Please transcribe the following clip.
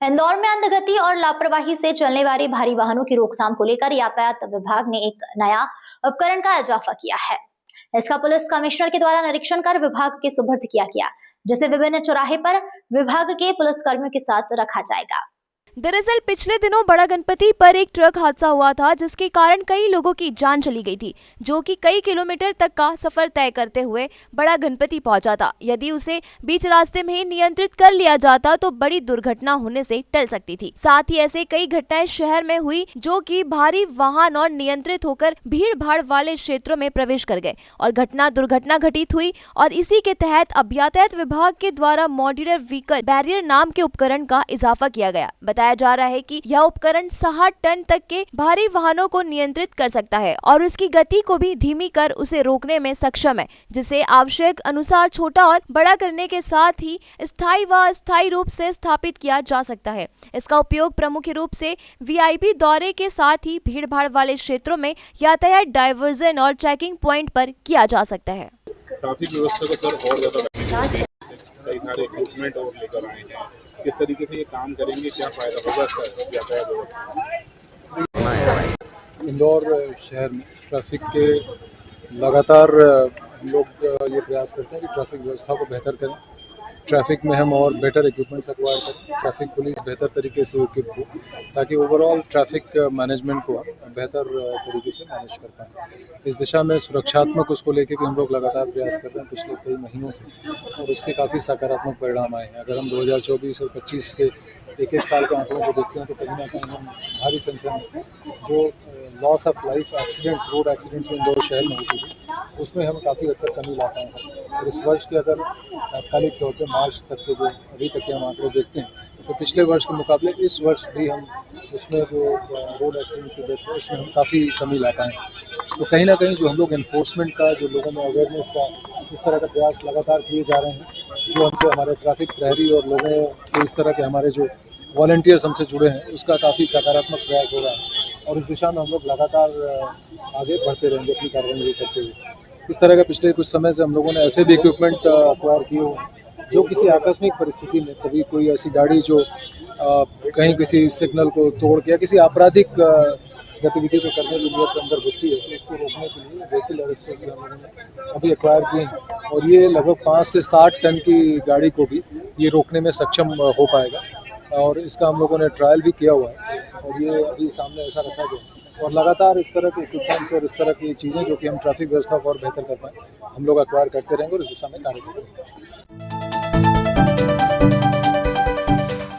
इंदौर में अंधगति और लापरवाही से चलने वाली भारी वाहनों की रोकथाम को लेकर यातायात विभाग ने एक नया उपकरण का इजाफा किया है। इसका पुलिस कमिश्नर के द्वारा निरीक्षण कर विभाग के सुपुर्द किया गया, जिसे विभिन्न चौराहे पर विभाग के पुलिसकर्मियों के साथ रखा जाएगा। दरअसल पिछले दिनों बड़ा गणपति पर एक ट्रक हादसा हुआ था, जिसके कारण कई लोगों की जान चली गई थी, जो कि कई किलोमीटर तक का सफर तय करते हुए बड़ा गणपति पहुंचा था। यदि उसे बीच रास्ते में ही नियंत्रित कर लिया जाता तो बड़ी दुर्घटना होने से टल सकती थी। साथ ही ऐसे कई घटनाएं शहर में हुई, जो कि भारी वाहन और नियंत्रित होकर भीड़ भाड़ वाले क्षेत्रों में प्रवेश कर गए और दुर्घटना घटित हुई। और इसी के तहत अब यातायात विभाग के द्वारा मॉड्यूलर व्हीकल बैरियर नाम के उपकरण का इजाफा किया गया। बताया जा रहा है कि यह उपकरण 60 टन तक के भारी वाहनों को नियंत्रित कर सकता है और उसकी गति को भी धीमी कर उसे रोकने में सक्षम है, जिसे आवश्यक अनुसार छोटा और बड़ा करने के साथ ही स्थायी व अस्थायी रूप से स्थापित किया जा सकता है। इसका उपयोग प्रमुख रूप से वीआईपी दौरे के साथ ही भीड़ भाड़ वाले क्षेत्रों में यातायात डायवर्जन और चेकिंग प्वाइंट पर किया जा सकता है। ट्रैफिक व्यवस्था को सर और ज्यादा कई सारे इक्विपमेंट और लेकर आए हैं, किस तरीके से ये काम करेंगे, क्या फायदा होगा इसका यातायात व्यवस्था? इंदौर शहर में ट्रैफिक के लगातार हम लोग ये प्रयास करते हैं कि ट्रैफिक व्यवस्था को बेहतर करें। ट्रैफिक में हम और बेटर इक्विपमेंट्स एक्वायर करें, ट्रैफिक पुलिस बेहतर तरीके से इक्विप हो, ताकि ओवरऑल ट्रैफिक मैनेजमेंट को बेहतर तरीके से मैनेज कर पाएँ। इस दिशा में सुरक्षात्मक उसको लेके कि हम लोग लगातार प्रयास कर रहे हैं पिछले कई महीनों से, और उसके काफ़ी सकारात्मक परिणाम आए हैं। अगर हम 2024 और 25 के एक साल के आंकड़ों को देखते हैं तो कहीं ना कहीं हम भारी संख्या में जो loss of life accidents, road accidents में इंदौर शहर में होती थी, उसमें हम काफ़ी हद तक कमी ला पाए हैं। और इस वर्ष के अगर तात्कालिक तौर पर मार्च तक के जो अभी तक के हम आंकड़े देखते हैं तो पिछले वर्ष के मुकाबले इस वर्ष भी हम उसमें जो रोड एक्सीडेंट्स की डेथ है उसमें हम काफ़ी कमी ला पाए हैं। तो कहीं ना कहीं जो हम लोग एनफोर्समेंट का, जो लोगों में अवेयरनेस का इस तरह का प्रयास लगातार किए जा रहे हैं, जो हमसे हमारे ट्रैफिक प्रहरी और लोगों के इस तरह के हमारे जो वॉलंटियर्स हमसे जुड़े हैं, उसका काफ़ी सकारात्मक प्रयास हो रहा है और इस दिशा में हम लोग लगातार आगे बढ़ते रहेंगे अपनी कार्रवाई करते हुए। इस तरह का पिछले कुछ समय से हम लोगों ने ऐसे भी इक्विपमेंट एक्वायर किए हुए हैं जो किसी आकस्मिक परिस्थिति में, कभी कोई ऐसी गाड़ी जो कहीं किसी सिग्नल को तोड़ के या किसी आपराधिक गतिविधि को करने की नीयत के अंदर घुसती है, तो उसको रोकने के लिए व्हीकल अरेस्टर्स भी हम लोगों ने अभी एक्वायर किए हैं और ये लगभग 5 से 60 टन की गाड़ी को भी ये रोकने में सक्षम हो पाएगा। और इसका हम लोगों ने ट्रायल भी किया हुआ है और ये अभी सामने ऐसा रखा गया और लगातार इस तरह के इक्विपमेंट्स और इस तरह की चीज़ें जो कि हम ट्रैफिक व्यवस्था को और बेहतर कर पाएँ, हम लोग एक्वायर करते रहेंगे और इस दिशा में कार्य करेंगे।